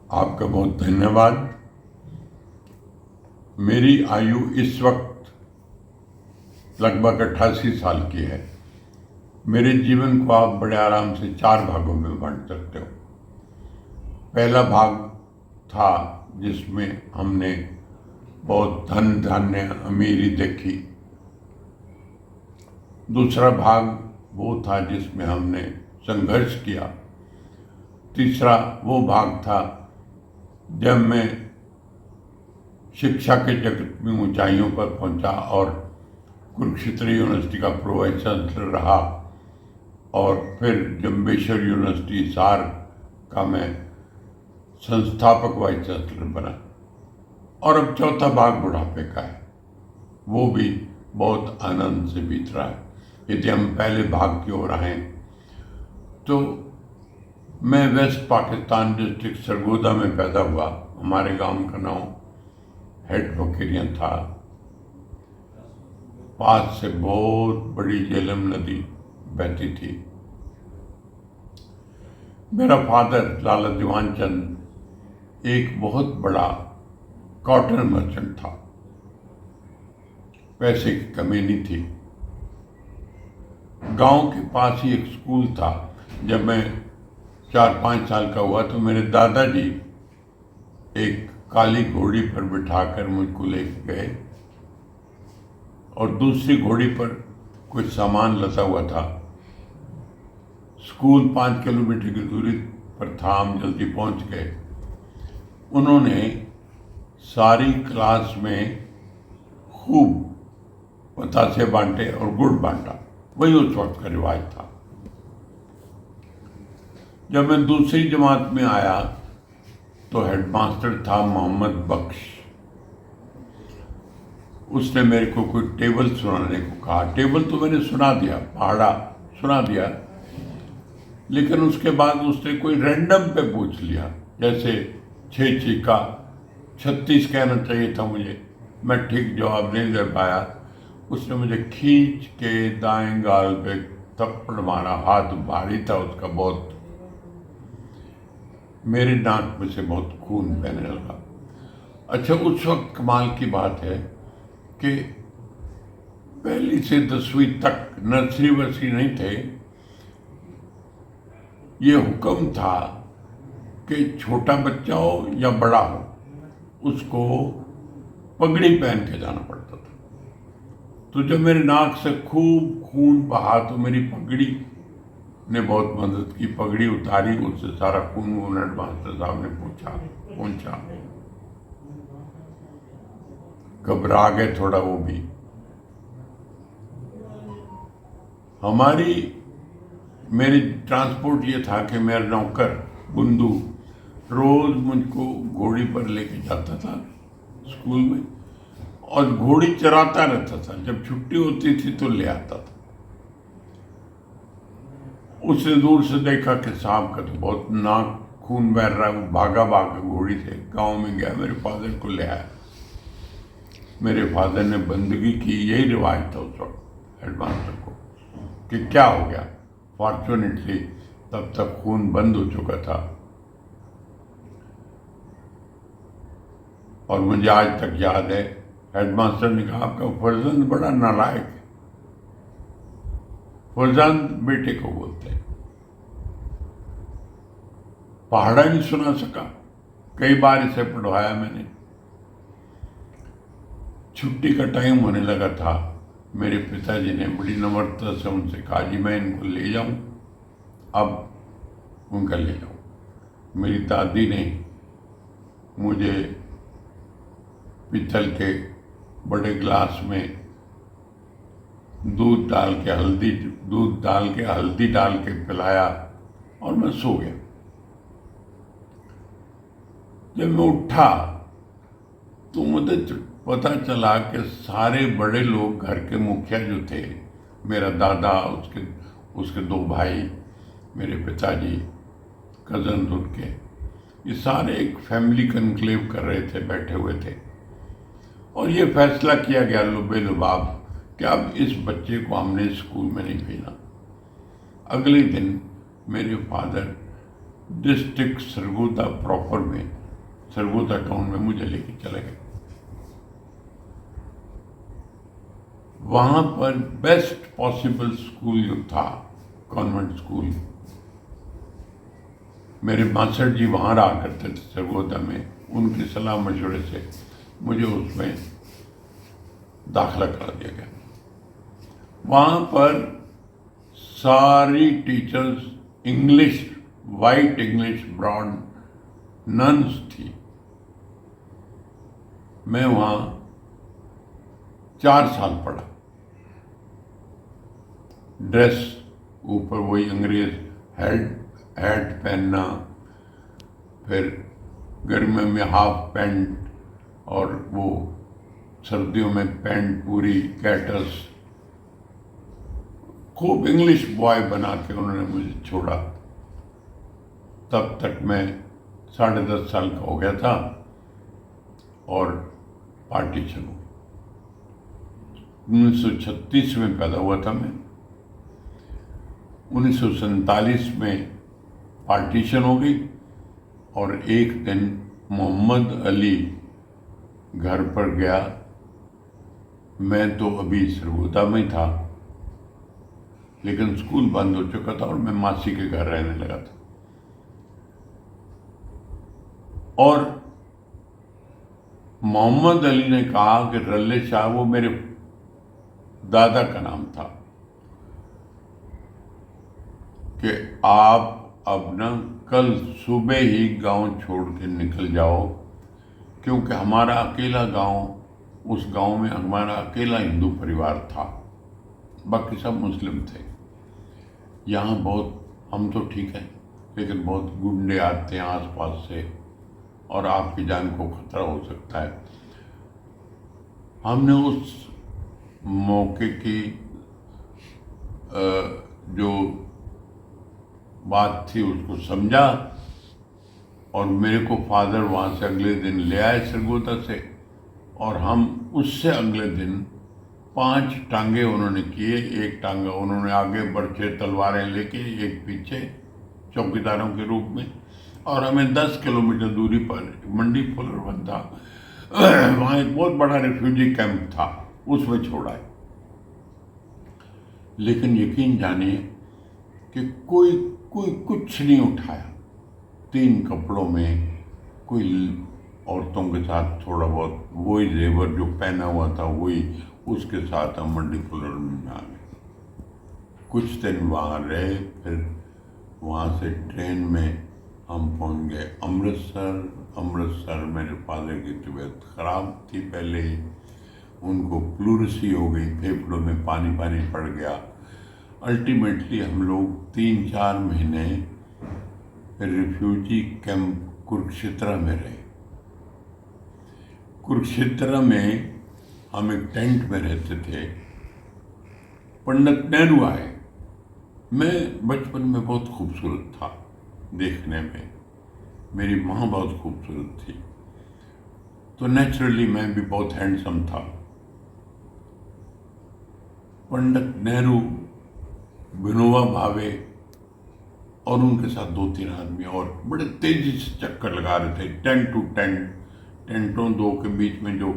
आपका बहुत धन्यवाद। मेरी आयु इस वक्त लगभग 88 साल की है। मेरे जीवन को आप बड़े आराम से 4 भागों में बांट सकते हो। पहला भाग था जिसमें हमने बहुत धन धान्य अमीरी देखी। दूसरा भाग वो था जिसमें हमने संघर्ष किया। तीसरा वो भाग था जब मैं शिक्षा के जगत में ऊंचाइयों पर पहुंचा और कुरुक्षेत्र यूनिवर्सिटी का प्रो वाइस चांसलर रहा और फिर जम्बेश्वर यूनिवर्सिटी हिसार का मैं संस्थापक वाइस चांसलर बना। और अब चौथा भाग बुढ़ापे का है, वो भी बहुत आनंद से बीत रहा है। यदि हम पहले भाग की ओर आए तो मैं वेस्ट पाकिस्तान डिस्ट्रिक्ट सरगोदा में पैदा हुआ। हमारे गांव का नाम हेड बकेरिया था। पास से बहुत बड़ी झेलम नदी बहती थी। मेरा फादर लाला दीवान चंद एक बहुत बड़ा कॉटन मर्चेंट था। पैसे की कमी नहीं थी। गांव के पास ही एक स्कूल था। जब मैं 4-5 साल का हुआ तो मेरे दादाजी एक काली घोड़ी पर बिठाकर मुझको लेके गए और दूसरी घोड़ी पर कुछ सामान लदा हुआ था। स्कूल 5 किलोमीटर की दूरी पर था। हम जल्दी पहुंच गए। उन्होंने सारी क्लास में खूब बतासे बांटे और गुड़ बांटा। वही उस वक्त का रिवाज था। जब मैं दूसरी जमात में आया तो हेडमास्टर था मोहम्मद बख्श। उसने मेरे को कोई टेबल सुनाने को कहा। टेबल तो मैंने सुना दिया, पहाड़ा सुना दिया, लेकिन उसके बाद उसने कोई रैंडम पे पूछ लिया, जैसे 6 चीका 36 कहना चाहिए था मुझे। मैं ठीक जवाब नहीं दे पाया। उसने मुझे खींच के दाएं गाल पे थप्पड़ मारा। हाथ भारी था उसका बहुत। मेरे नाक में से बहुत खून बहने लगा। अच्छा, उस वक्त कमाल की बात है कि 1 से 10वीं तक नर्सरी वर्सरी नहीं थे। ये हुक्म था कि छोटा बच्चा हो या बड़ा हो, उसको पगड़ी पहन के जाना पड़ता था। तो जब मेरे नाक से खूब खून बहा तो मेरी पगड़ी ने बहुत मदद की। पगड़ी उतारी, उससे सारा खून वून हेडमास्टर साहब ने पूछा। घबरा गए थोड़ा वो भी। मेरी ट्रांसपोर्ट ये था कि मेरा नौकर बुंदू रोज मुझको घोड़ी पर लेके जाता था स्कूल में और घोड़ी चराता रहता था। जब छुट्टी होती थी तो ले आता था। उसने दूर से देखा कि साहब का तो बहुत नाक खून बह रहा है। वो भागा घोड़ी से गांव में गया, मेरे फादर को ले आया। मेरे फादर ने बंदगी की। यही रिवाज था उस वक्त हेडमास्टर को कि क्या हो गया। फॉर्चुनेटली तब तक खून बंद हो चुका था और मुझे आज तक याद है, हेडमास्टर ने कहा आपका फर्जंद बड़ा नालायक है। फर्जंद बेटे को बोलते हैं। पहाड़ा नहीं सुना सका। कई बार इसे पढ़वाया मैंने। छुट्टी का टाइम होने लगा था। मेरे पिताजी ने बड़ी नम्रता से उनसे कहा जी मैं इनको ले जाऊं। अब उनका ले जाऊं। मेरी दादी ने मुझे पीतल के बड़े ग्लास में दूध डाल के हल्दी डाल के पिलाया और मैं सो गया। जब मैं उठा तो मुझे पता चला कि सारे बड़े लोग, घर के मुखिया जो थे, मेरा दादा, उसके 2 भाई, मेरे पिताजी, कजन उनके, ये सारे एक फैमिली कन्क्लेव कर रहे थे, बैठे हुए थे। और ये फैसला किया गया लुबे लुबाब कि अब इस बच्चे को हमने स्कूल में नहीं भेजना। अगले दिन मेरे फादर डिस्ट्रिक्ट सरगोदा प्रॉपर में, सरगोदा टाउन में मुझे लेके चले गए। वहां पर बेस्ट पॉसिबल स्कूल जो था, कॉन्वेंट स्कूल, मेरे मास्टर जी वहां रहा करते थे सरगोदा में, उनकी सलाह मशवरे से मुझे उसमें दाखिला करा दिया गया। वहां पर सारी teachers English, white English brown nuns थी। मैं वहां 4 साल पढ़ा। ड्रेस ऊपर वही अंग्रेज हैट पहनना, फिर गर्मियों में हाफ पैंट और वो सर्दियों में पैंट पूरी कैटस। खूब इंग्लिश बॉय बना के उन्होंने मुझे छोड़ा। तब तक मैं 10.5 साल का हो गया था और पार्टीशन हुआ। 1936 में पैदा हुआ था मैं। 1947 में पार्टीशन हो गई और एक दिन मोहम्मद अली घर पर गया। मैं तो अभी सरगोदा में था, लेकिन स्कूल बंद हो चुका था और मैं मासी के घर रहने लगा था। और मोहम्मद अली ने कहा कि रल्ले शाह, वो मेरे दादा का नाम था, कि आप अब ना कल सुबह ही गांव छोड़ के निकल जाओ, क्योंकि हमारा अकेला गांव, उस गांव में हमारा अकेला हिंदू परिवार था, बाकी सब मुस्लिम थे। यहाँ बहुत, हम तो ठीक है, लेकिन बहुत गुंडे आते हैं आसपास से और आपकी जान को खतरा हो सकता है। हमने उस मौके की जो बात थी उसको समझा और मेरे को फादर वहाँ से अगले दिन ले आए सरगोदा से, और हम उससे अगले दिन 5 टांगे उन्होंने किए। एक टांगा उन्होंने आगे बर्छे तलवारें लेके, एक पीछे चौकीदारों के रूप में, और हमें 10 किलोमीटर दूरी पर मंडी फुलरवन था, वहाँ एक बहुत बड़ा रिफ्यूजी कैंप था, उसमें छोड़ा है। लेकिन यकीन जानिए कि कोई कुछ नहीं उठाया। 3 कपड़ों में, कोई औरतों के साथ थोड़ा बहुत वही जेवर जो पहना हुआ था वही, उसके साथ हम मंडी फुलरवन में आ गए। कुछ दिन वहाँ रहे, फिर वहाँ से ट्रेन में हम पहुँच गए अमृतसर मेरे फादर की तबीयत खराब थी पहले ही, उनको प्लूरसी हो गई, फेफड़ों में पानी पड़ गया। अल्टीमेटली हम लोग 3-4 महीने रिफ्यूजी कैंप कुरुक्षेत्र में रहे। कुरुक्षेत्र में हम एक टेंट में रहते थे। पंडित नेहरू आए। मैं बचपन में बहुत खूबसूरत था देखने में, मेरी माँ बहुत खूबसूरत थी, तो नेचुरली मैं भी बहुत हैंडसम था। पंडित नेहरू, विनोबा भावे और उनके साथ 2-3 आदमी और बड़े तेजी से चक्कर लगा रहे थे, टेंट टू टेंट, टेंटों 2 के बीच में जो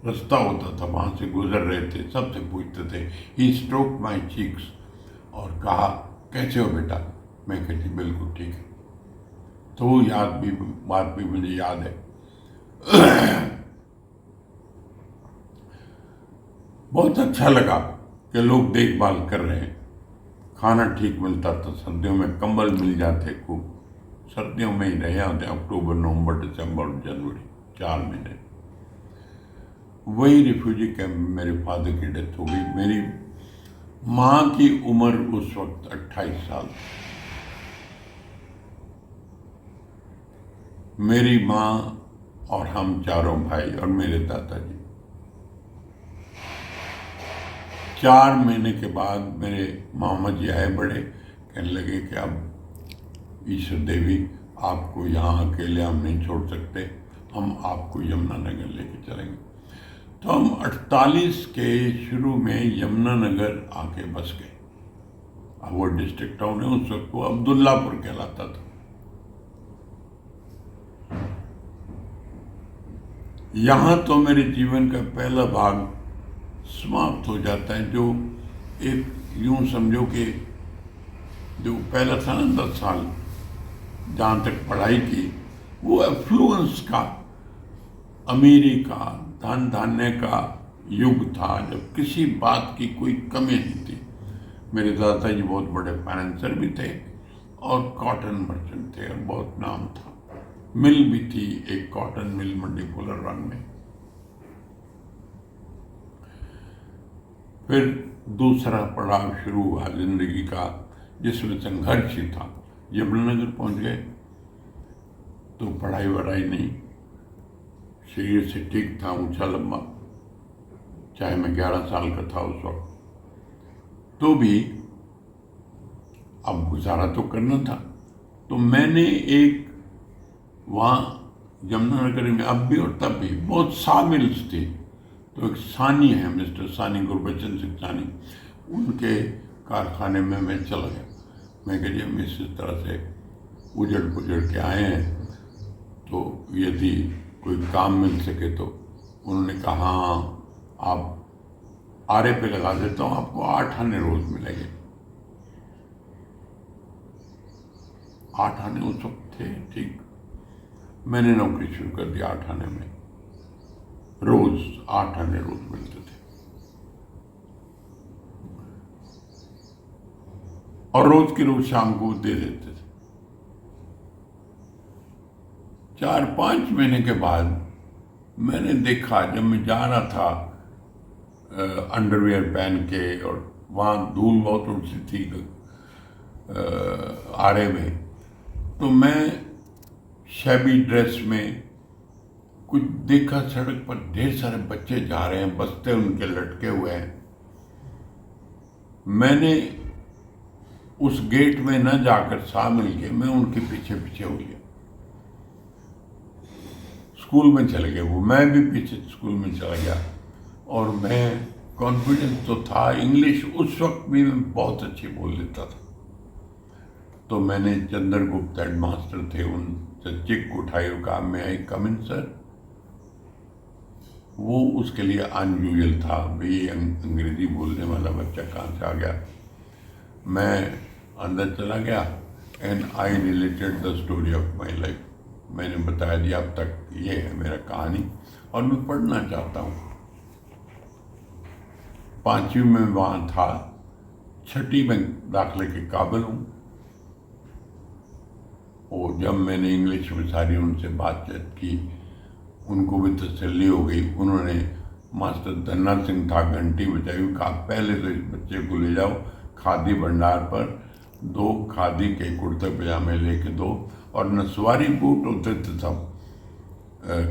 रास्ता होता था वहाँ से गुजर रहे थे। सबसे पूछते थे, ही स्ट्रोक माई चीक्स, और कहा, कैसे हो बेटा? मैं कहती बिल्कुल ठीक है। तो वो बात भी मुझे याद है। बहुत अच्छा लगा कि लोग देखभाल कर रहे हैं। खाना ठीक मिलता था, सर्दियों में कंबल मिल जाते खूब। सर्दियों में ही रहे होते, अक्टूबर, नवंबर, दिसंबर और जनवरी, 4 महीने। वही रिफ्यूजी कैंप में मेरे फादर की डेथ हो गई। मेरी माँ की उम्र उस वक्त 28 साल थी। मेरी माँ और हम चारों भाई और मेरे दादाजी। 4 महीने के बाद मेरे मामा जी आए बड़े, कहने लगे कि अब ईश्वर देवी, आपको यहाँ अकेले हम नहीं छोड़ सकते, हम आपको यमुनानगर लेके चलेंगे। तो हम 48 के शुरू में यमुनानगर आके बस गए। अब वो डिस्ट्रिक्ट टाउन है, उस वक्त वो अब्दुल्लापुर कहलाता था। यहाँ तो मेरे जीवन का पहला भाग समाप्त हो जाता है, जो एक यूं समझो कि जो पहला था ना 10 साल जहाँ तक पढ़ाई की, वो एफ्लुएंस का, अमीरी का, धन धान्य का युग था, जब किसी बात की कोई कमी नहीं थी। मेरे दादाजी बहुत बड़े फाइनेंसर भी थे और कॉटन मर्चेंट थे और बहुत नाम था। मिल भी थी, एक कॉटन मिल मंडी फुलर रंग में। फिर दूसरा पड़ाव शुरू हुआ जिंदगी का, जिसमें संघर्ष ही था। यमुनानगर पहुंच गए तो पढ़ाई वढ़ाई नहीं, शरीर से ठीक था, ऊंचा लंबा, चाहे मैं 11 साल का था उस वक्त, तो भी अब गुजारा तो करना था। तो मैंने एक वहाँ यमुनानगर में अब भी और तब भी बहुत सा मिल्स थी। तो एक सानी है, मिस्टर सानी, गुरबचन सिंह सानी, उनके कारखाने में मैं चला गया। मैं कह हम इस तरह से उजड़ पुजड़ के आए हैं, तो यदि कोई काम मिल सके तो। उन्होंने कहा हाँ, आप आरे पे लगा देता हूँ, आपको 8 आने रोज मिलेंगे। 8 आने उस वक्त थे, ठीक। मैंने नौकरी शुरू कर दी 8 आने में, रोज 8 आने रोज मिलते थे। और रोज की रोज शाम को दे देते थे। 4-5 महीने के बाद मैंने देखा, जब मैं जा रहा था अंडरवियर पहन के, और वहाँ धूल बहुत उड़ती थी आरे में, तो मैं शैबी ड्रेस में कुछ देखा, सड़क पर ढेर सारे बच्चे जा रहे हैं, बस्ते उनके लटके हुए हैं। मैंने उस गेट में न जाकर शामिल के मैं उनके पीछे पीछे हो गया। स्कूल में चले गए वो, मैं भी पीछे स्कूल में चला गया। और मैं, कॉन्फिडेंस तो था, इंग्लिश उस वक्त भी मैं बहुत अच्छी बोल लेता था। तो मैंने चंद्रगुप्त हेडमास्टर थे, उनसे चिक उठाई और कहा मैं आई कम इन सर। वो उसके लिए अनयूजुअल था, भाई अंग्रेजी बोलने वाला बच्चा कहाँ से आ गया। मैं अंदर चला गया and I related the story of my life. मैंने बताया दिया अब तक ये है मेरा कहानी और मैं पढ़ना चाहता हूँ। 5वीं में वहाँ था, 6ठी में दाखिले के काबिल हूँ। और जब मैंने इंग्लिश में सारी उनसे बातचीत की, उनको भी तसल्ली हो गई। उन्होंने, मास्टर धन्ना सिंह था, घंटी बजाई, कहा पहले तो इस बच्चे को ले जाओ खादी भंडार पर, 2 खादी के कुर्ते पजामे लेके दो, और नसवारी बूट होते थे सब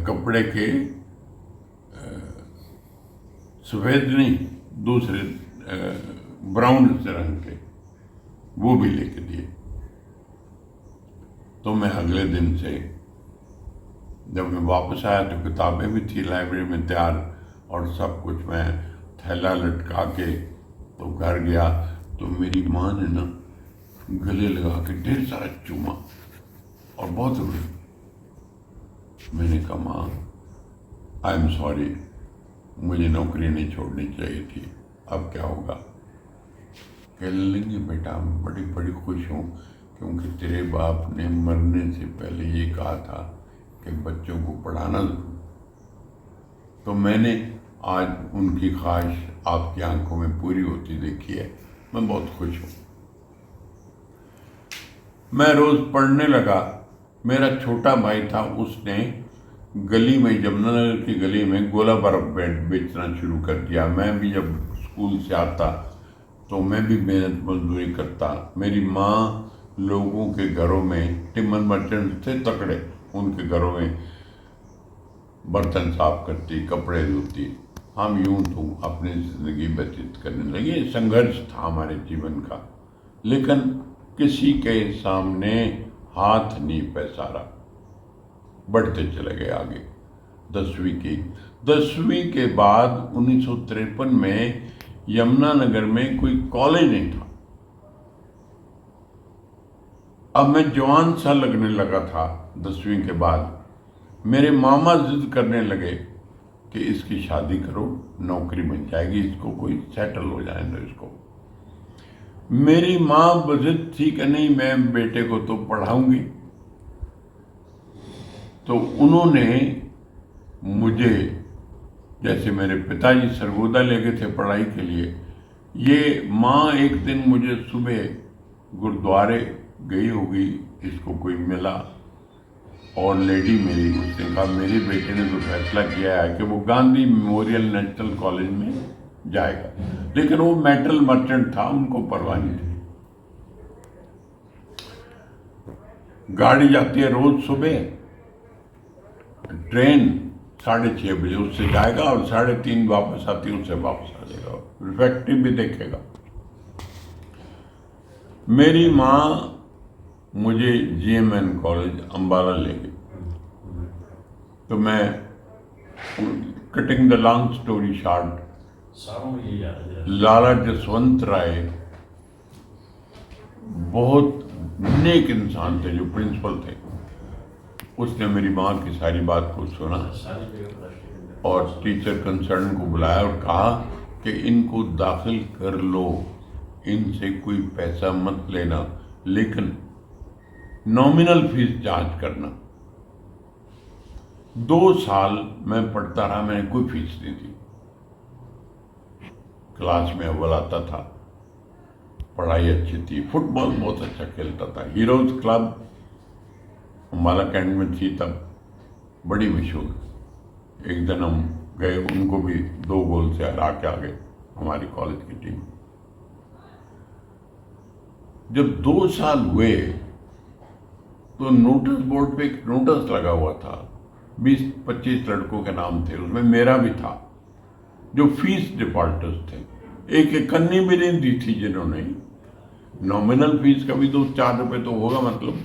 कपड़े के, सफ़ेद नहीं, दूसरे ब्राउन से रंग के, वो भी लेके दिए। तो मैं अगले दिन से जब मैं वापस आया तो किताबें भी थी लाइब्रेरी में तैयार और सब कुछ, मैं थैला लटका के तो घर गया। तो मेरी माँ ने ना गले लगा के ढेर सारा चूमा और बहुत रोई। मैंने कहा माँ आई एम सॉरी, मुझे नौकरी नहीं छोड़नी चाहिए थी, अब क्या होगा। कहने लगी बेटा बड़ी बड़ी खुश हूँ, क्योंकि तेरे बाप ने मरने से पहले ये कहा था कि बच्चों को पढ़ाना जरूर। तो मैंने आज उनकी ख्वाहिश आपकी आंखों में पूरी होती देखी है, मैं बहुत खुश हूँ। मैं रोज पढ़ने लगा। मेरा छोटा भाई था, उसने गली में, यमुनानगर की गली में गोला बर्फ बेचना शुरू कर दिया। मैं भी जब स्कूल से आता तो मैं भी मेहनत मजदूरी करता। मेरी माँ लोगों के घरों में, टिम्बर मर्चेंट थे तकड़े, उनके घरों में बर्तन साफ करती, कपड़े धोती। हम यूं तो अपनी जिंदगी व्यतीत करने लगे। संघर्ष था हमारे जीवन का, लेकिन किसी के सामने हाथ नहीं पसारा, बढ़ते चले गए आगे। 10वीं के बाद 1953 में यमुनानगर में कोई कॉलेज नहीं था। अब मैं जवान सा लगने लगा था। 10वीं के बाद मेरे मामा जिद करने लगे कि इसकी शादी करो, नौकरी बन जाएगी, इसको कोई सेटल हो जाए तो इसको। मेरी माँ बजिद थी कि नहीं मैं बेटे को तो पढ़ाऊंगी, तो उन्होंने मुझे, जैसे मेरे पिताजी सरगोदा ले गए थे पढ़ाई के लिए, ये माँ एक दिन मुझे सुबह गुरुद्वारे गई होगी, इसको कोई मिला और लेडी मेरी, उसने कहा मेरे बेटे ने तो फैसला किया है कि वो गांधी मेमोरियल नेशनल कॉलेज में जाएगा, लेकिन वो मेटल मर्चेंट था, उनको परवाह नहीं थी। गाड़ी जाती है रोज सुबह, ट्रेन 6:30 बजे उससे जाएगा और 3:30 वापस आती है, उससे वापस आ जाएगा, रिफ्रैक्टिव भी देखेगा। मेरी माँ मुझे GMN कॉलेज अम्बाला ले गई, तो मैं, cutting the long story short, Lala Jaswant Rai बहुत नेक इंसान थे, जो प्रिंसिपल थे, उसने मेरी माँ की सारी बात को सुना और टीचर कंसर्न को बुलाया और कहा कि इनको दाखिल कर लो, इनसे कोई पैसा मत लेना, लेकिन नॉमिनल फीस चार्ज करना। 2 साल मैं पढ़ता रहा, मैंने कोई फीस नहीं दी, क्लास में अव्वल आता था, पढ़ाई अच्छी थी, फुटबॉल बहुत अच्छा खेलता था, हीरोज क्लब अम्बाला कैंट में थी तब, बड़ी मशहूर। एक दिन हम गए, उनको भी 2 गोल से हरा के आ गए हमारी कॉलेज की टीम। जब 2 साल हुए तो नोटिस बोर्ड पे एक नोटिस लगा हुआ था, 20-25 लड़कों के नाम थे, उसमें मेरा भी था, जो फीस डिफॉल्टर्स थे। एक कन्नी भी नहीं दी थी जिन्होंने, नॉमिनल फीस का भी तो 4 रुपये तो होगा, मतलब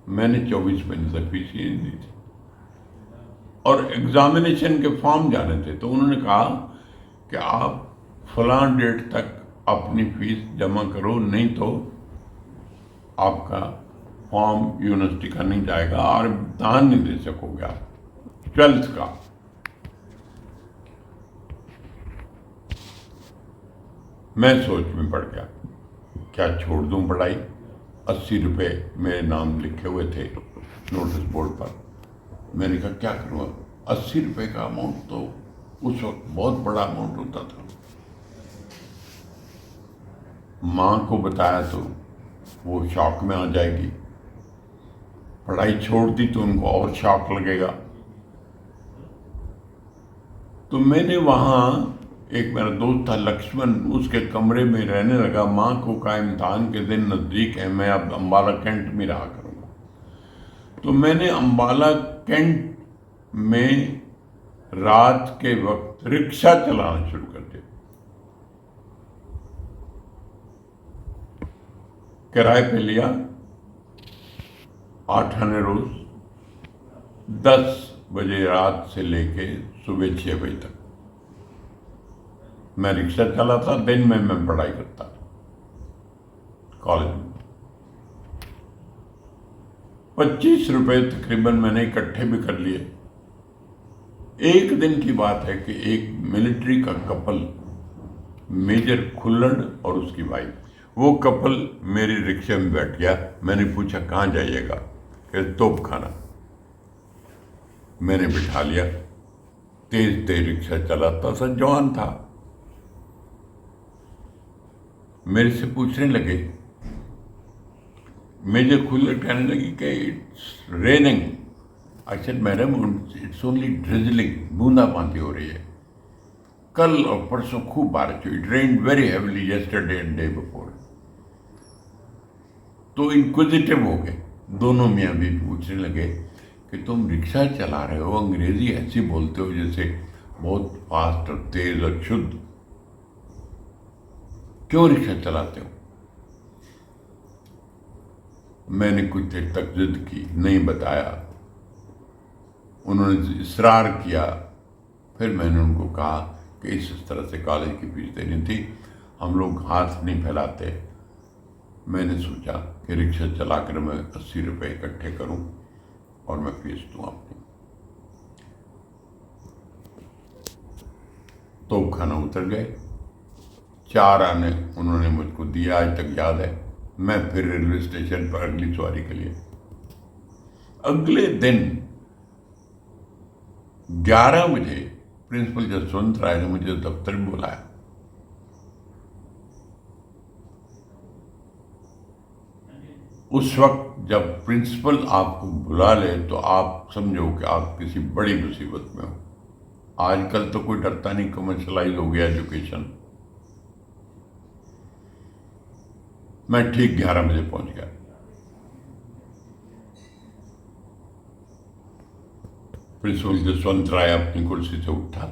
मैंने 24 पैसे तक फीस ही नहीं दी थी। और एग्जामिनेशन के फॉर्म जाने थे, तो उन्होंने कहा कि आप फलां डेट तक अपनी फीस जमा करो, नहीं तो आपका फॉर्म यूनिवर्सिटी का नहीं जाएगा और इम्तहान नहीं दे सकोगे आप 12th का। मैं सोच में पड़ गया, क्या छोड़ दूं पढ़ाई? 80 रुपये मेरे नाम लिखे हुए थे नोटिस बोर्ड पर। मैंने कहा क्या करूँगा, 80 रुपये का अमाउंट तो उस वक्त बहुत बड़ा अमाउंट होता था। माँ को बताया तो वो शॉक में आ जाएगी, पढ़ाई छोड़ दी तो उनको और शॉक लगेगा। तो मैंने वहाँ, एक मेरा दोस्त था लक्ष्मण, उसके कमरे में रहने लगा। माँ को कहा इम्तहान के दिन नज़दीक है, मैं अब अम्बाला कैंट में रहा करूँगा। तो मैंने अम्बाला कैंट में रात के वक्त रिक्शा चलाना शुरू कर दिया, किराए पे लिया, 8 आने रोज, 10 बजे रात से लेके सुबह 6 बजे तक मैं रिक्शा चलाता, दिन में मैं पढ़ाई करता कॉलेज में। 25 रुपये तकरीबन मैंने इकट्ठे भी कर लिए। एक दिन की बात है कि एक मिलिट्री का कपल, मेजर खुल्लड़ और उसकी वाइफ, वो कपल मेरी रिक्शे में बैठ गया। मैंने पूछा कहाँ जाइएगा, कि तोप खाना। मैंने बिठा लिया, तेज तेज रिक्शा चलाता था, जवान था। मेरे से पूछने लगे, मेजर खुल्लड़ कहने लगी कि it's raining. I said madam it's only drizzling, बूंदाबांदी हो रही है। कल और परसों खूब बारिश हुई, it rained very heavily yesterday and day before. तो इंक्विजिटिव हो गए दोनों, मियाँ भी पूछने लगे कि तुम रिक्शा चला रहे हो, अंग्रेजी ऐसी बोलते हो जैसे बहुत फास्ट और तेज और शुद्ध, क्यों रिक्शा चलाते हो? मैंने कुछ देर तक जिद की, नहीं बताया। उन्होंने इसरार किया। फिर मैंने उनको कहा कि इस तरह से कॉलेज की फीस देनी थी, हम लोग हाथ नहीं फैलाते। मैंने सोचा कि रिक्शा चलाकर मैं 80 रुपये इकट्ठे करूं और मैं फीस दूं अपनी। तोपखाना उतर गए। 4 आने उन्होंने मुझको दिया, आज तक याद है। मैं फिर रेलवे स्टेशन पर अगली सवारी के लिए। अगले दिन 11 बजे प्रिंसिपल जसवंत राय ने मुझे दफ्तर में बुलाया। उस वक्त जब प्रिंसिपल आपको बुला ले तो आप समझो कि आप किसी बड़ी मुसीबत में हो। आजकल तो कोई डरता नहीं, कमर्शलाइज हो गया एजुकेशन। मैं ठीक 11 बजे पहुंच गया। प्रिंसिपल जसवंत राय अपनी कुर्सी से उठा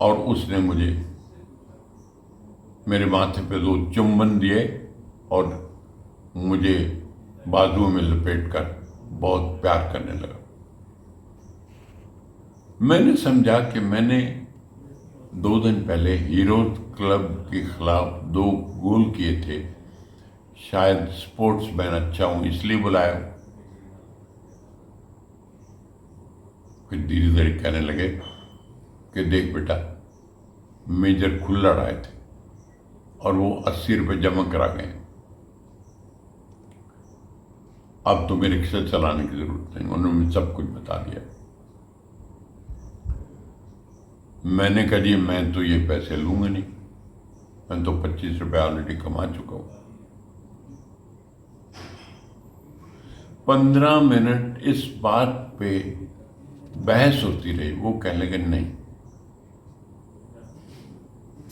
और उसने मुझे मेरे माथे पे 2 चुम्बन दिए और मुझे बाजुओं में लपेटकर बहुत प्यार करने लगा। मैंने समझा कि मैंने 2 दिन पहले हीरोज क्लब के खिलाफ 2 गोल किए थे, शायद स्पोर्ट्समैन अच्छा हूं इसलिए बुलाया। फिर धीरे धीरे कहने लगे कि देख बेटा, मेजर खुल्लड़ आए थे और वो 80 रुपये जमा करा गए। अब तो मेरे रिक्शा चलाने की जरूरत नहीं। उन्होंने सब कुछ बता दिया। मैंने कहा जी मैं तो ये पैसे लूंगा नहीं, मैं तो 25 रुपये ऑलरेडी कमा चुका हूं। 15 मिनट इस बात पे बहस होती रही। वो कहने लगे नहीं,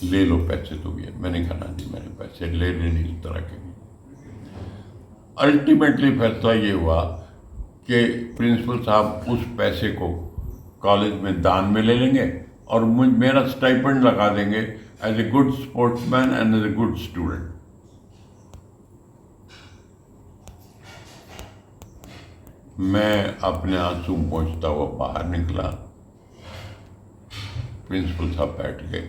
ले लो पैसे तो भी है। मैंने कहा ना जी मैंने पैसे ले नहीं इस तरह के। अल्टीमेटली फैसला ये हुआ कि प्रिंसिपल साहब उस पैसे को कॉलेज में दान में ले लेंगे और मेरा स्टाइपेंड लगा देंगे as a good sportsman and as a good student. मैं अपने आंसू पहुंचता हुआ बाहर निकला। प्रिंसिपल साहब बैठ गए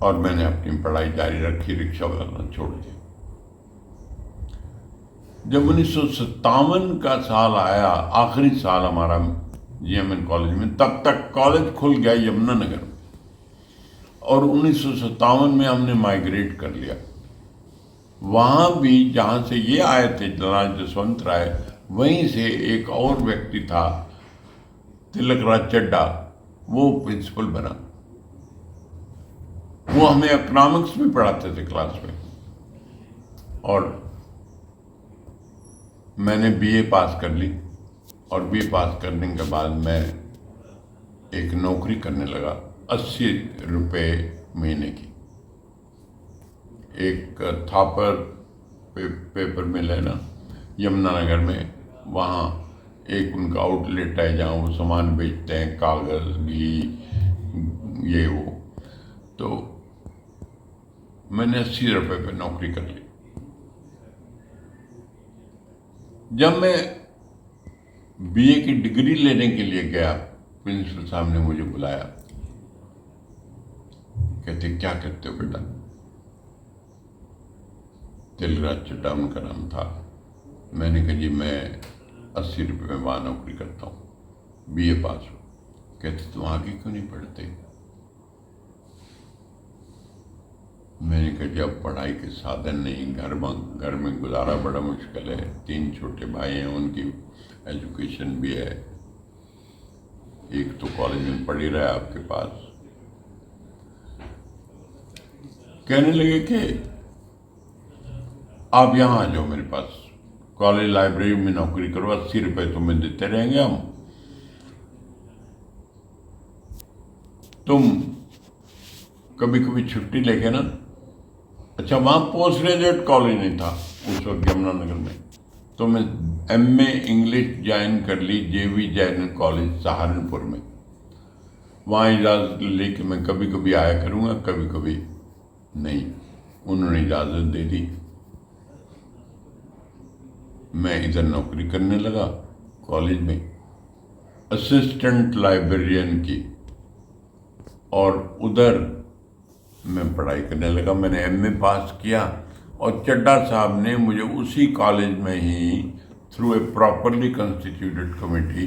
और मैंने अपनी पढ़ाई जारी रखी, रिक्शा वाला छोड़ दिया। जब 1957 का साल आया, आखिरी साल हमारा जीएमएन कॉलेज में, तब तक कॉलेज खुल गया यमुनानगर में और 1957 में हमने माइग्रेट कर लिया। वहां भी जहां से ये आए थे जनाब जसवंत राय, वहीं से एक और व्यक्ति था तिलक राज चड्ढा, वो प्रिंसिपल बना। वो हमें इकोनॉमिक्स में पढ़ाते थे क्लास में। और मैंने बीए पास कर ली और बीए पास करने के बाद मैं एक नौकरी करने लगा 80 रुपये महीने की। एक थापर पेपर मिल है ना यमुनानगर में, वहाँ एक उनका आउटलेट है जहाँ वो सामान बेचते हैं, कागज़, घी, ये वो। तो मैंने 80 रुपये पे नौकरी कर ली। जब मैं बीए की डिग्री लेने के लिए गया, प्रिंसिपल साहब ने मुझे बुलाया। कहते क्या करते हो बेटा? तिलराज चड्ढा उनका नाम था। मैंने कहा जी मैं 80 रुपये में वहाँ नौकरी करता हूँ, बीए पास हो। कहते तुम आगे क्यों नहीं पढ़ते? मैंने कहा जब पढ़ाई के साधन नहीं, घर में गुजारा बड़ा मुश्किल है। 3 छोटे भाई हैं, उनकी एजुकेशन भी है, एक तो कॉलेज में पढ़ ही रहा है आपके पास। कहने लगे कि आप यहाँ आ जाओ मेरे पास, कॉलेज लाइब्रेरी में नौकरी करो, 80 रुपये तुम्हें देते रहेंगे हम। तुम कभी कभी छुट्टी लेके ना, अच्छा वहाँ पोस्ट ग्रेजुएट कॉलेज नहीं था उस वक्त यमुनानगर में, तो मैं एमए इंग्लिश ज्वाइन कर ली जेवी जैन कॉलेज सहारनपुर में। वहाँ इजाज़त ली कि मैं कभी कभी आया करूँगा, कभी कभी नहीं। उन्होंने इजाज़त दे दी। मैं इधर नौकरी करने लगा कॉलेज में असिस्टेंट लाइब्रेरियन की, और उधर मैं पढ़ाई करने लगा। मैंने एमए पास किया और चड्ढा साहब ने मुझे उसी कॉलेज में ही through a properly constituted committee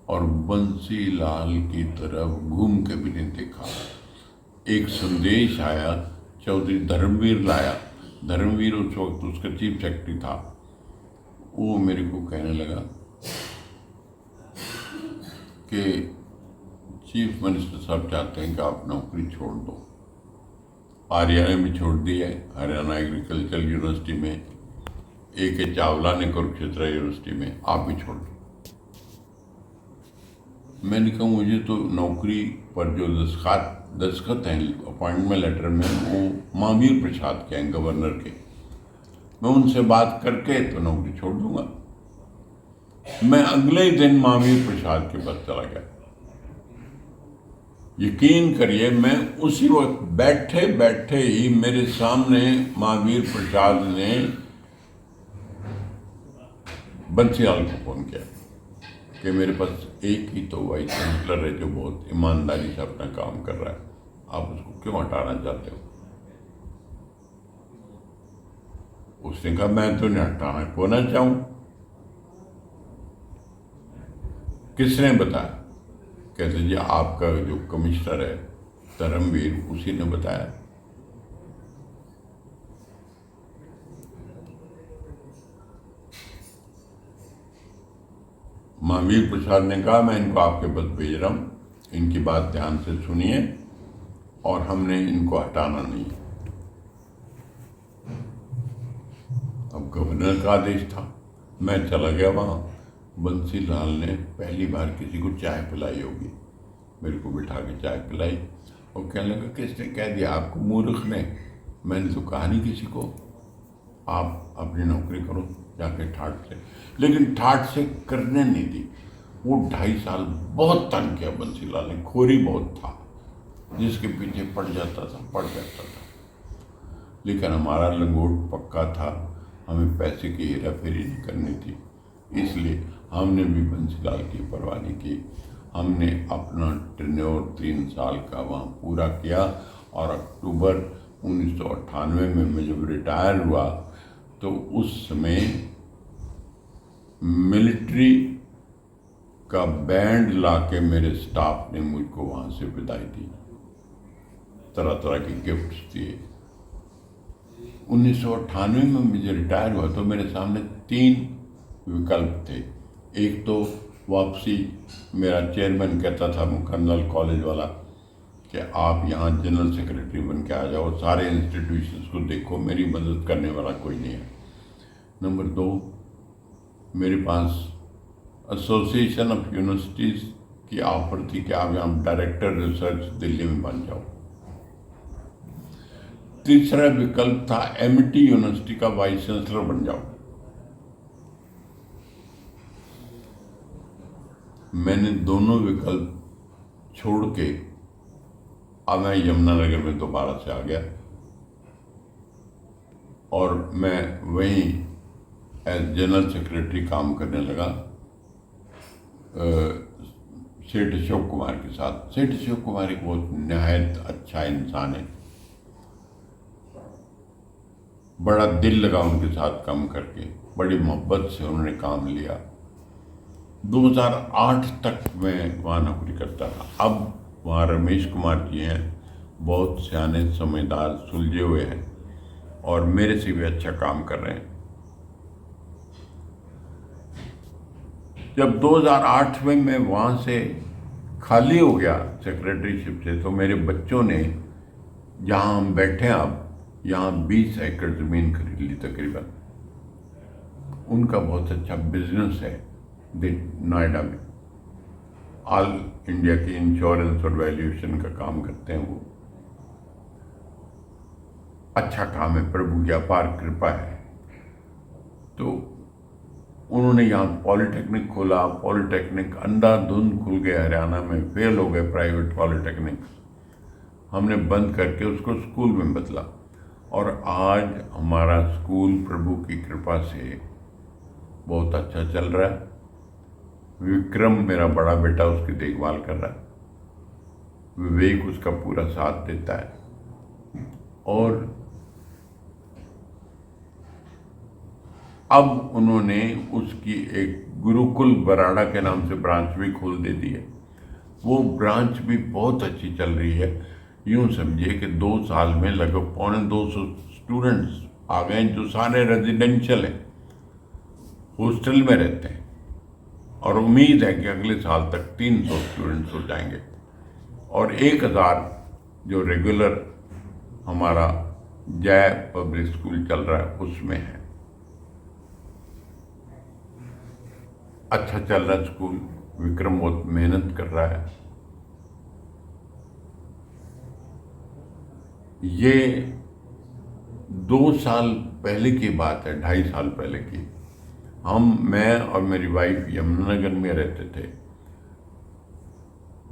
और बंसीलाल की तरफ घूम के भी नहीं देखा। एक संदेश आया, चौधरी धर्मवीर लाया। धर्मवीर उस वक्त उसका चीफ सेक्रेटरी था। वो मेरे को कहने लगा कि चीफ मिनिस्टर साहब चाहते हैं कि आप नौकरी छोड़ दो। आर्या ने भी छोड़ दी है, हरियाणा एग्रीकल्चर यूनिवर्सिटी में, A.K. चावला ने कुरुक्षेत्र यूनिवर्सिटी में, आप भी छोड़ दो। मैंने कहा मुझे तो नौकरी पर जो दस्खत हैं अपॉइंटमेंट लेटर में, वो महावीर प्रसाद के हैं, गवर्नर के। मैं उनसे बात करके तो नौकरी छोड़ दूंगा। मैं अगले ही दिन महावीर प्रसाद के पास चला गया। यकीन करिए, मैं उसी वक्त बैठे बैठे ही मेरे सामने महावीर प्रसाद ने बंसीलाल को फोन किया कि मेरे पास एक ही तो वाइस चांसलर है जो बहुत ईमानदारी से अपना काम कर रहा है, आप उसको क्यों हटाना चाहते हो? उसने कहा मैं तो नहीं हटाना क्यों ना चाहूं। किसने बताया? कहते जी आपका जो कमिश्नर है धर्मवीर, उसी ने बताया। महावीर प्रसाद ने कहा मैं इनको आपके पास भेज रहा हूं, इनकी बात ध्यान से सुनिए और हमने इनको हटाना नहीं। अब गवर्नर का आदेश था, मैं चला गया वहां। बंसीलाल ने पहली बार किसी को चाय पिलाई होगी, मेरे को बिठा के चाय पिलाई और कहने लगा किसने कह दिया आपको मूर्ख ने? मैंने तो कहा नहीं किसी को, आप अपनी नौकरी करो जाके ठाट से। लेकिन ठाट से करने नहीं दी। वो 2.5 साल बहुत तंग किया बंसीलाल ने, खोरी बहुत था, जिसके पीछे पड़ जाता था। लेकिन हमारा लंगोट पक्का था, हमें पैसे की हेरा फेरी नहीं करनी थी, इसलिए हमने भी बंसीलाल की परवाह नहीं की। हमने अपना टेन्योर 3 साल का वहाँ पूरा किया और अक्टूबर 1998 में मैं जब रिटायर हुआ तो उस समय मिलिट्री का बैंड लाके मेरे स्टाफ ने मुझको वहाँ से विदाई दी, तरह तरह के गिफ्ट्स दिए। 1998 में मुझे रिटायर हुआ तो मेरे सामने 3 विकल्प थे। एक तो वापसी, मेरा चेयरमैन कहता था मुखनलाल कॉलेज वाला कि आप यहाँ जनरल सेक्रेटरी बन के आ जाओ, सारे इंस्टीट्यूशंस को देखो, मेरी मदद करने वाला कोई नहीं है। नंबर 2, मेरे पास एसोसिएशन ऑफ यूनिवर्सिटीज़ की ऑफर थी कि आप यहाँ डायरेक्टर रिसर्च दिल्ली में बन जाओ। तीसरा विकल्प था MIT यूनिवर्सिटी का वाइस चांसलर बन जाओ। मैंने दोनों विकल्प छोड़ के अब मैं यमुनानगर में दोबारा से आ गया और मैं वहीं एज जनरल सेक्रेटरी काम करने लगा सेठ अशोक कुमार के साथ। सेठ अशोक कुमार एक बहुत निहायत अच्छा इंसान है, बड़ा दिल लगा उनके साथ काम करके, बड़ी मोहब्बत से उन्होंने काम लिया। 2008 तक मैं वहाँ नौकरी करता था। अब वहाँ रमेश कुमार जी हैं, बहुत सियाने, समझदार, सुलझे हुए हैं और मेरे से भी अच्छा काम कर रहे हैं। जब 2008 में मैं वहाँ से खाली हो गया सेक्रेटरीशिप से, तो मेरे बच्चों ने, जहाँ हम बैठे हैं अब, यहाँ 20 एकड़ ज़मीन खरीद ली तकरीबन। उनका बहुत अच्छा बिजनेस है नोएडा में, ऑल इंडिया की इंश्योरेंस और वैल्यूएशन का काम करते हैं वो। अच्छा काम है, प्रभु की अपार कृपा है। तो उन्होंने यहाँ पॉलिटेक्निक खोला, पॉलिटेक्निक अंधाधुंध खुल गए, हरियाणा में फेल हो गए प्राइवेट पॉलिटेक्निक। हमने बंद करके उसको स्कूल में बदला और आज हमारा स्कूल प्रभु की कृपा से बहुत अच्छा चल रहा है। विक्रम मेरा बड़ा बेटा उसकी देखभाल कर रहा है, विवेक उसका पूरा साथ देता है और अब उन्होंने उसकी एक गुरुकुल बराड़ा के नाम से ब्रांच भी खोल दे दी है। वो ब्रांच भी बहुत अच्छी चल रही है। यूँ समझिए कि 2 साल में लगभग 250 स्टूडेंट्स आ गए, जो सारे रेजिडेंशियल हैं, हॉस्टल में रहते हैं, और उम्मीद है कि अगले साल तक 300 स्टूडेंट्स हो जाएंगे, और 1000 जो रेगुलर हमारा जय पब्लिक स्कूल चल रहा है उसमें है। अच्छा चल रहा है स्कूल, विक्रम बहुत मेहनत कर रहा है। ये 2 साल पहले की बात है, 2.5 साल पहले की। मैं और मेरी वाइफ यमुनानगर में रहते थे।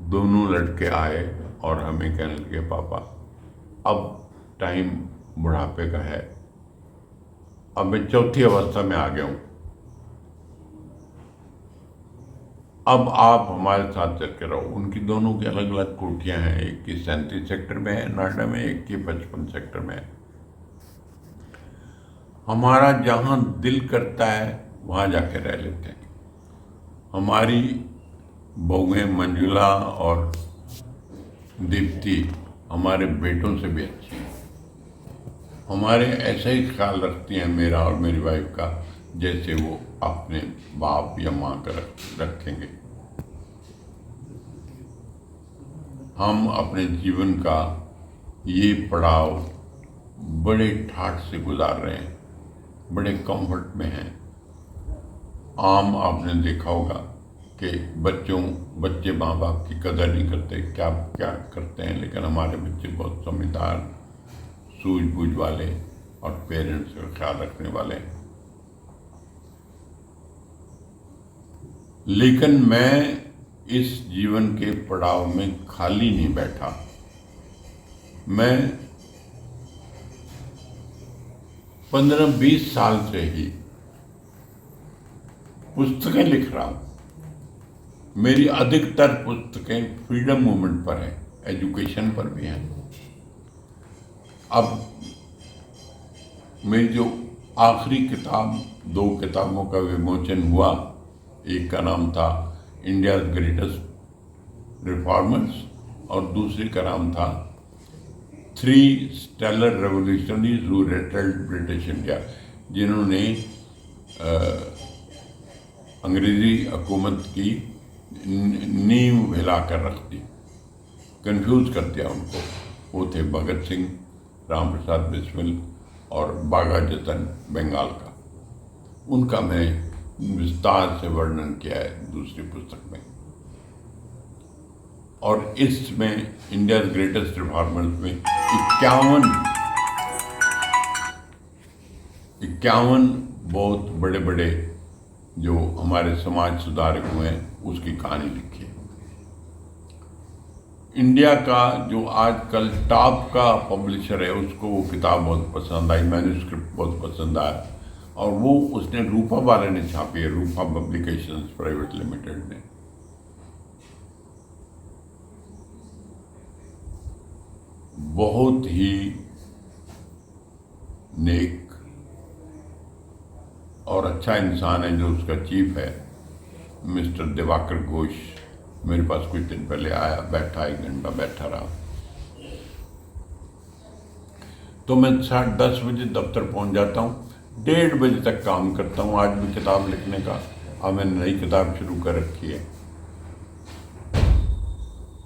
दोनों लड़के आए और हमें कहने लगे, पापा अब टाइम बुढ़ापे का है, अब मैं चौथी अवस्था में आ गया हूँ, अब आप हमारे साथ चल के रहो। उनकी दोनों की अलग अलग कोठियाँ हैं, एक की 37 सेक्टर में है नोएडा में, एक की 55 सेक्टर में है। हमारा जहाँ दिल करता है वहाँ जाके रह लेते हैं। हमारी बहुएं मंजुला और दीप्ति हमारे बेटों से भी अच्छी हैं। हमारे ऐसा ही ख्याल रखती हैं मेरा और मेरी वाइफ का, जैसे वो अपने बाप या माँ का रखेंगे। हम अपने जीवन का ये पड़ाव बड़े ठाठ से गुजार रहे हैं, बड़े कंफर्ट में हैं। आम आपने देखा होगा कि बच्चे माँ बाप की कदर नहीं करते, क्या क्या करते हैं, लेकिन हमारे बच्चे बहुत समझदार, सूझबूझ वाले और पेरेंट्स का ख्याल रखने वाले हैं। लेकिन मैं इस जीवन के पड़ाव में खाली नहीं बैठा। मैं 15-20 साल से ही पुस्तकें लिख रहा हूं। मेरी अधिकतर पुस्तकें फ्रीडम मूवमेंट पर हैं, एजुकेशन पर भी हैं। अब मेरी जो आखिरी किताब, 2 किताबों का विमोचन हुआ, एक का नाम था इंडिया ग्रेटेस्ट रिफॉर्मर्स और दूसरे का नाम था 3 स्टेलर रेवोल्यूशनरीज हू रेटल्ड ब्रिटिश इंडिया, जिन्होंने अंग्रेजी हुकूमत की नींव हिलाकर रख दी, कंफ्यूज कर दिया उनको। वो थे भगत सिंह, राम प्रसाद बिस्मिल और बाघा जतन बंगाल का। उनका मैं विस्तार से वर्णन किया है दूसरी पुस्तक में। और इसमें इंडिया ग्रेटेस्ट रिफॉर्मर्स में 51 बहुत बड़े बड़े जो हमारे समाज सुधारक हुए हैं उसकी कहानी लिखी है। इंडिया का जो आजकल टॉप का पब्लिशर है, उसको वो किताब बहुत पसंद आई, मैन्युस्क्रिप्ट बहुत पसंद आया, और वो उसने रूपा वाले ने छापी है, रूपा पब्लिकेशंस प्राइवेट लिमिटेड ने। बहुत ही नेक और अच्छा इंसान है जो उसका चीफ है, मिस्टर दिवाकर घोष। मेरे पास कुछ दिन पहले आया, बैठा 1 घंटा बैठा रहा। तो मैं 10:30 बजे दफ्तर पहुंच जाता हूँ, 1:30 बजे तक काम करता हूँ। आज भी किताब लिखने का, अब मैंने नई किताब शुरू कर रखी है।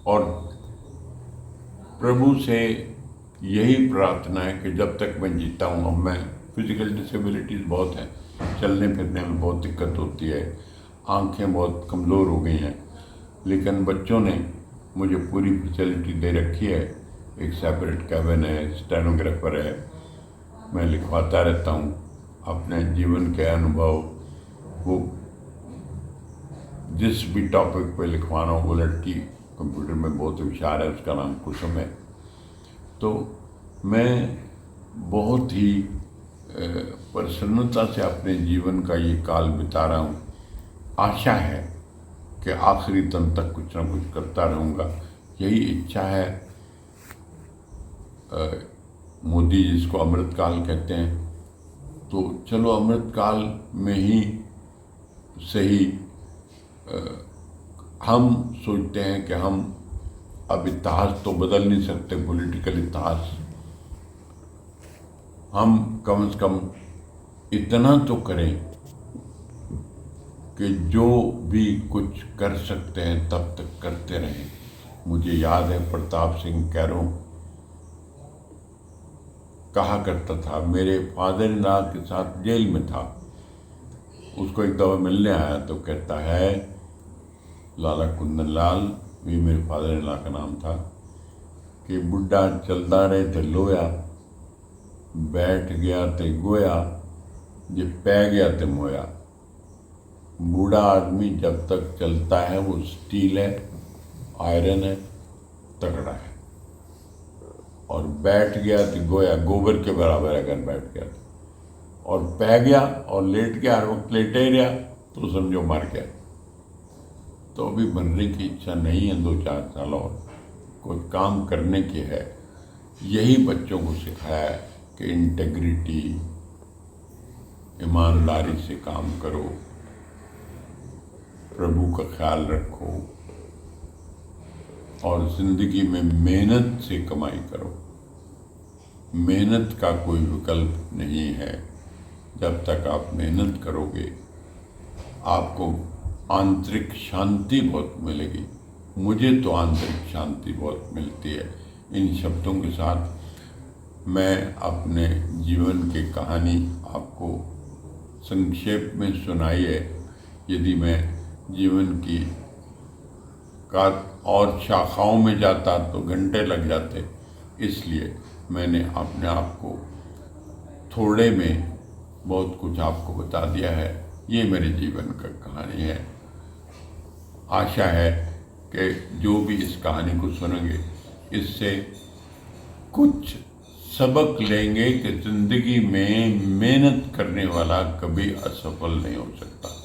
और प्रभु से यही प्रार्थना है कि जब तक मैं जीता हूँ, अब मैं फिजिकल डिसेबिलिटीज़ बहुत हैं, चलने फिरने में बहुत दिक्कत होती है, आंखें बहुत कमज़ोर हो गई हैं, लेकिन बच्चों ने मुझे पूरी फैसिलिटी दे रखी है। एक सेपरेट कैबिन है, स्टेनोग्राफर है, मैं लिखवाता रहता हूँ अपने जीवन के अनुभव। वो जिस भी टॉपिक पे लिखवाना हो, वो लड़की कंप्यूटर में बहुत होशियार है, उसका नाम कुसुम है। तो मैं बहुत ही प्रसन्नता से अपने जीवन का ये काल बिता रहा हूँ। आशा है कि आखिरी दम तक कुछ ना कुछ करता रहूँगा, यही इच्छा है। मोदी जिसको अमृतकाल कहते हैं, तो चलो अमृतकाल में ही सही हम सोचते हैं कि हम अब इतिहास तो बदल नहीं सकते, पॉलिटिकल इतिहास, हम कम से कम इतना तो करें कि जो भी कुछ कर सकते हैं तब तक करते रहें। मुझे याद है प्रताप सिंह कैरों कहा करता था, मेरे फादर इन लॉ के साथ जेल में था, उसको एक दफ़ा मिलने आया तो कहता है, लाला कुंदन लाल, ये मेरे फादर इन लॉ का नाम था, कि बुढ़ा चलता रहे थे लोया, बैठ गया ते गोया, जे पै गया ते मोया। बूढ़ा आदमी जब तक चलता है वो स्टील है, आयरन है, तगड़ा है, और बैठ गया तो गोया, गोबर के बराबर है अगर बैठ गया तो, और पै गया और लेट गया, हर वक्त लेटे रहा तो समझो मर गया। तो अभी बनने की इच्छा नहीं है, 2-4 साल और कुछ काम करने की है। यही बच्चों को सिखाया है कि इंटेग्रिटी, ईमानदारी से काम करो, प्रभु का ख्याल रखो और जिंदगी में मेहनत से कमाई करो। मेहनत का कोई विकल्प नहीं है। जब तक आप मेहनत करोगे आपको आंतरिक शांति बहुत मिलेगी। मुझे तो आंतरिक शांति बहुत मिलती है। इन शब्दों के साथ मैं अपने जीवन की कहानी आपको संक्षेप में सुनाई है। यदि मैं जीवन की का और शाखाओं में जाता तो घंटे लग जाते, इसलिए मैंने अपने आप को थोड़े में बहुत कुछ आपको बता दिया है। ये मेरे जीवन का कहानी है। आशा है कि जो भी इस कहानी को सुनेंगे इससे कुछ सबक लेंगे कि जिंदगी में मेहनत करने वाला कभी असफल नहीं हो सकता।